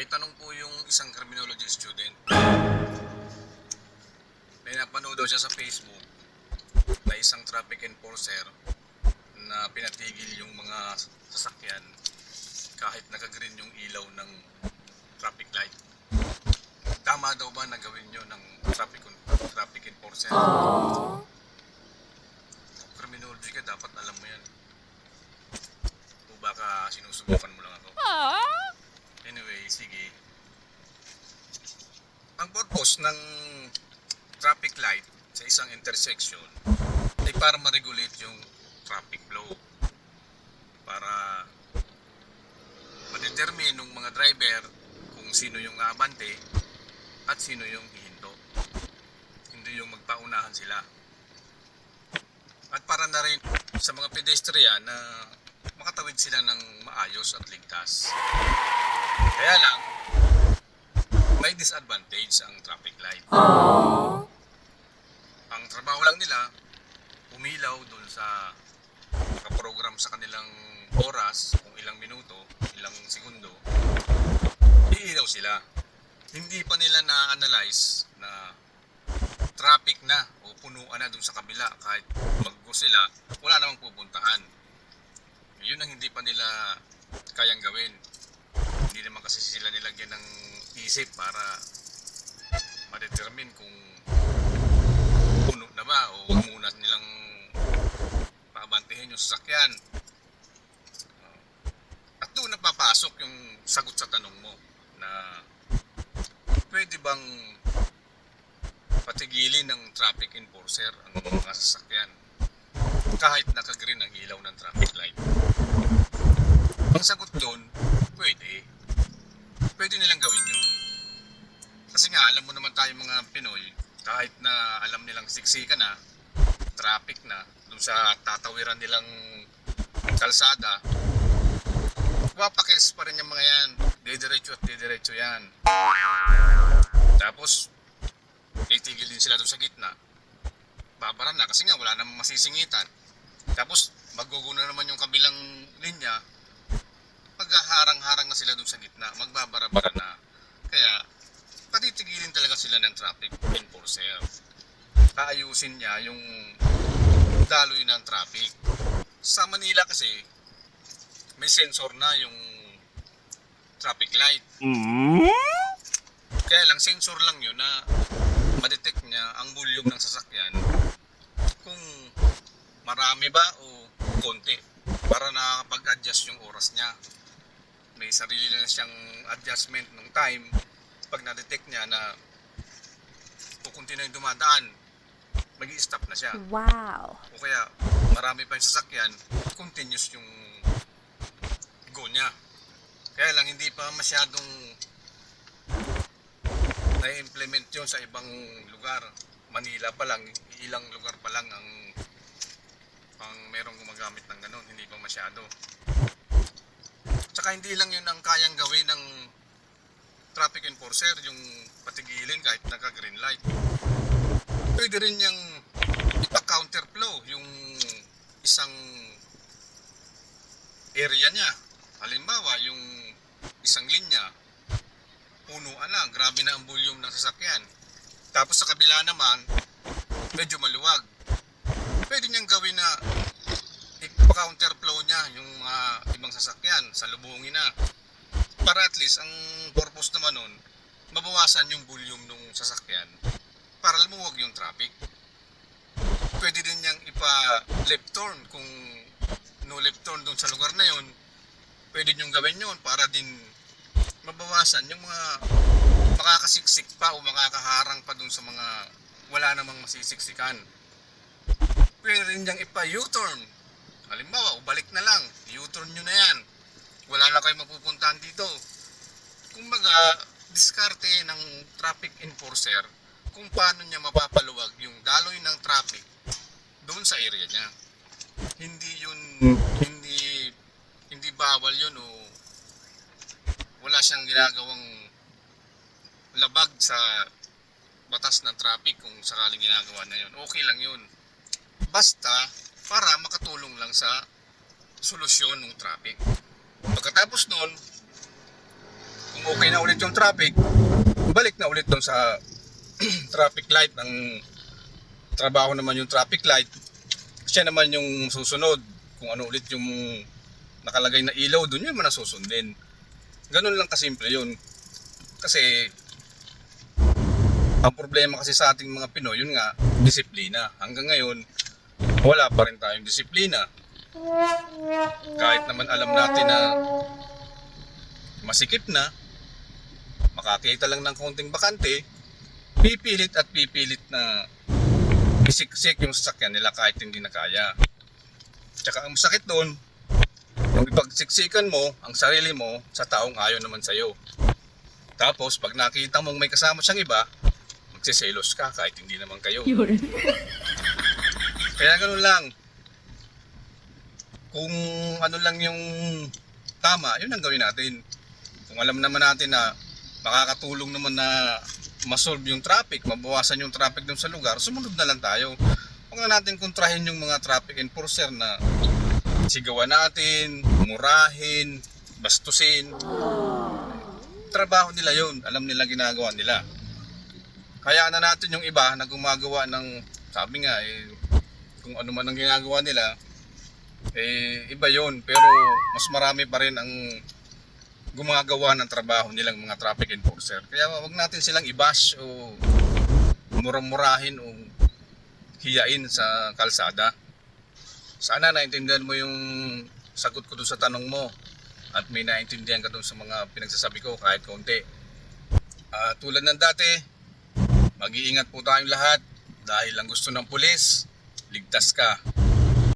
May tanong po yung isang criminology student. May napanood daw siya sa Facebook na isang traffic enforcer na pinatigil yung mga sasakyan kahit naka-green yung ilaw ng traffic light. Tama daw ba na gawin yun ng traffic enforcer? Criminology ka, dapat alam mo yan. O baka sinusubukan mo lang ako? Anyway, sige. Ang purpose ng traffic light sa isang intersection ay para ma-regulate yung traffic flow. Para ma-determine ng mga driver kung sino yung aabante at sino yung hihinto. Hindi yung magpaunahan sila. At para na rin sa mga pedestrian na makatawid sila ng maayos at ligtas. Kaya lang, may disadvantage ang traffic light. Ang trabaho lang nila, umilaw dun sa nakaprogram sa kanilang oras, kung ilang minuto, ilang segundo, iilaw sila. Hindi pa nila na-analyze na traffic na o punuan na dun sa kabila. Kahit mag-go sila, wala namang pupuntahan. Yun ang hindi pa nila kayang gawin. Hindi naman kasi sila nilagyan ng isip para ma-determine kung puno na ba o huwag muna nilang paabantihin yung sasakyan. At doon napapasok yung sagot sa tanong mo na pwede bang patigilin ng traffic enforcer ang mga sasakyan kahit naka-green ang ilaw ng traffic light. Ang sagot doon, pwede. Pwede nilang gawin yun. Kasi nga, alam mo naman tayo mga Pinoy, kahit na alam nilang siksika na, traffic na, dun sa tatawiran nilang kalsada, wapakils pa rin yung mga yan. Didiretso at didiretso yan. Tapos, itigil din sila dun sa gitna. Babaran na kasi nga wala namang masisingitan. Tapos, maguguna naman yung kabilang linya, maghaharang-harang na sila dun sa gitna, magbabara-bara na. Kaya, patitigilin talaga sila ng traffic enforcer. Kaayusin niya yung daloy ng traffic. Sa Manila kasi, may sensor na yung traffic light. Kaya lang, sensor lang yun na ma-detect niya ang volume ng sasakyan kung marami ba o konti para nakakapag-adjust yung oras niya. May sarili na siyang adjustment ng time. Pag na-detect niya na kukunti na yung dumadaan, mag-i-stop na siya. Wow. O kaya marami pa yung sasakyan, continuous yung go niya. Kaya lang hindi pa masyadong na-implement yun sa ibang lugar. Manila pa lang, ilang lugar pa lang ang merong gumagamit ng ganun, hindi pa masyado. Tsaka hindi lang yun ang kayang gawin ng traffic enforcer, yung patigilin kahit naka-green light. Pwede rin yung ipa-counterflow yung isang area niya. Halimbawa, yung isang linya, punuan na, grabe na ang volume ng sasakyan. Tapos sa kabila naman, medyo maluwag. Pwede niyang gawin na ipa-counterflow niya yung mga ibang sasakyan, salubungin na. Para at least, ang purpose naman nun, mabawasan yung volume ng sasakyan para lumuwag yung traffic. Pwede din niyang ipa-left turn kung no left turn dun sa lugar na yun. Pwede niyong gawin yun para din mabawasan yung mga makakasiksik pa o makakaharang pa dun sa mga wala namang masisiksikan. Pwede rin niyang ipa-U-turn. Halimbawa, balik na lang, U-turn nyo na yan. Wala na kayo mapupuntahan dito. Kumbaga, diskarte ng traffic enforcer kung paano niya mapapaluwag yung daloy ng traffic doon sa area niya. Hindi yun, hindi bawal yun o wala siyang ginagawang labag sa batas ng traffic kung sakaling ginagawa na yun. Okay lang yun. Basta para makatulong lang sa solusyon ng traffic. Pagkatapos nun, kung okay na ulit yung traffic, balik na ulit doon sa traffic light. Ang trabaho naman yung traffic light, siya naman yung susunod. Kung ano ulit yung nakalagay na ilaw, doon yun man susundin. Ganun lang kasimple yun. Kasi ang problema kasi sa ating mga Pinoy, yun nga, disiplina. Hanggang ngayon, wala pa rin tayong disiplina. Kahit naman alam natin na masikip na, makakita lang ng konting bakante, pipilit at pipilit na isiksik yung sasakyan nila kahit hindi na kaya. Tsaka ang masakit doon, yung ipagsiksikan mo ang sarili mo sa taong ayaw naman sa'yo. Tapos pag nakita mong may kasama siyang iba, magsiselos ka kahit hindi naman kayo. Kaya ganun lang. Kung ano lang yung tama, yun ang gawin natin. Kung alam naman natin na makakatulong naman na masolve yung traffic, mabawasan yung traffic dun sa lugar, sumunod na lang tayo. Huwag na natin kontrahin yung mga traffic enforcer na sigawan natin, murahin, bastusin. Trabaho nila yun, alam nila ginagawa nila. Kaya na natin yung iba na gumagawa ng, sabi nga, kung ano man ang ginagawa nila, iba yun. Pero mas marami pa rin ang gumagawa ng trabaho nilang mga traffic enforcer. Kaya wag natin silang i-bash o murang-murahin o hiyain sa kalsada. Sana naintindihan mo yung sagot ko doon sa tanong mo at may naintindihan ka doon sa mga pinagsasabi ko kahit konti. Tulad ng dati, mag-iingat po tayong lahat dahil ang gusto ng pulis, ligtas ka.